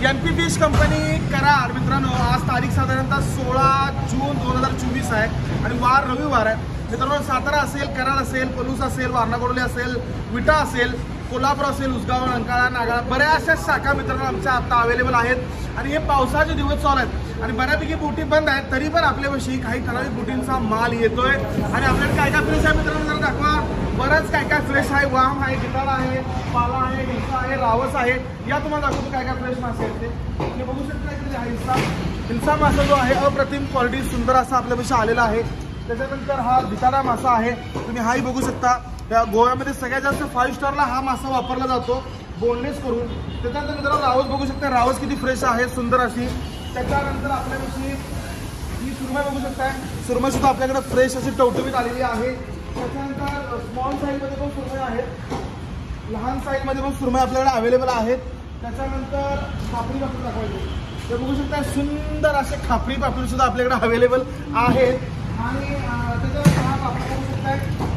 MP fish company Karad मित्रांनो, आज तारीख साधारणतः 16 जून 2024 आहे आणि वार रविवार आहे मित्रांनो। सातारा असेल, कराड असेल, पलूस असेल, वारणा कोडोली असेल, विटा असेल, कोल्हापूर असेल, उसगाव, रंकाळा, नागाळा बऱ्याचशा शाखा मित्रांनो आमच्या आता अवेलेबल आहेत आणि हे पावसाचे दिवस चालू आहेत आणि बऱ्यापैकी बोटी बंद आहेत, तरी पण आपल्यापाशी काही ठराविक बोटींचा माल येतोय आणि आपल्याकडे काय काय फ्रेश आहे मित्रांनो जरा दाखवा। बरंच काय काय फ्रेश आहे, वाम आहे, गिटार आहे, पाला आहे, हिंसा आहे, रावस आहे, या तुम्हाला दाखवतो काय काय फ्रेश मासे आहेत ते। तुम्ही बघू शकता इकडे हिंसा मासा जो आहे अप्रतिम क्वालिटी सुंदर असा आपल्यापाशी आलेला आहे। त्याच्यानंतर हा भिताडा मासा आहे, तुम्ही हाही बघू शकता। या गोव्यामध्ये सगळ्यात जास्त 5 स्टारला हा मासा वापरला जातो बोनलेस करून। त्याच्यानंतर मित्रांनो रावस बघू शकता, रावस किती फ्रेश आहे, सुंदर अशी। त्याच्यानंतर आपल्यापाशी ही सुरमई बघू शकता, सुरमई सुद्धा आपल्याकडे फ्रेश अशी टवटवीत आलेली आहे। त्याच्यानंतर स्मॉल साईजमध्ये पण सुरमई आहेत, लहान साईजमध्ये पण सुरमई आपल्याकडे अवेलेबल आहेत। त्याच्यानंतर खापरी पापडी दाखवायचे, ते बघू शकता सुंदर असे खापरी पापडी सुद्धा आपल्याकडे अवेलेबल आहेत। आणि त्याच्यानंतर हा पापड बघू शकता,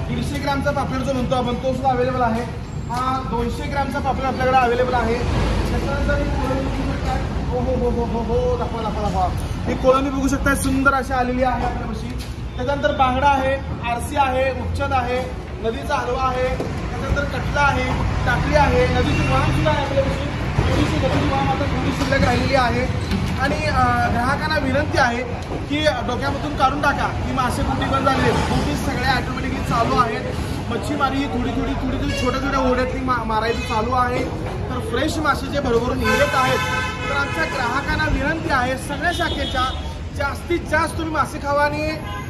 150 ग्रामचा पापलेट जो म्हणतो आपण तो सुद्धा अवेलेबल आहे। हा 200 ग्रामचा पापलेट आपल्याकडे अवेलेबल आहे। त्याच्यानंतर ही कोळंबी बघू शकता, हो हो हो हो हो हो दाखवा दाखवा दाखवा, ही कोळंबी बघू शकता सुंदर अशी आलेली आहे आपल्यापाशी। त्याच्यानंतर बांगडा आहे, आरसी आहे, उपचद आहे, नदीचा हलवा आहे, त्याच्यानंतर कटला आहे, टाकली आहे, नदीची वाम सुद्धा आहे आपल्यापाशी। थोडीशी नदीची वाम आता थोडी शिल्लक राहिलेली आहे आणि ग्राहकांना विनंती आहे की डोक्यामधून काढून टाका की मासे कुठे बंद झाले, बोटी सगळ्या ऑटोमॅटिकली चालू आहेत। मच्छीमारी ही थोडी छोट्या छोट्या ओढ्यातली मारायची चालू आहे, तर फ्रेश मासे जे भरभरून येत आहेत। तर आमच्या ग्राहकांना विनंती आहे सगळ्या शाखेच्या जास्तीत जास्त तुम्ही मासे खावा आणि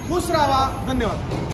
खुश राहा। धन्यवाद।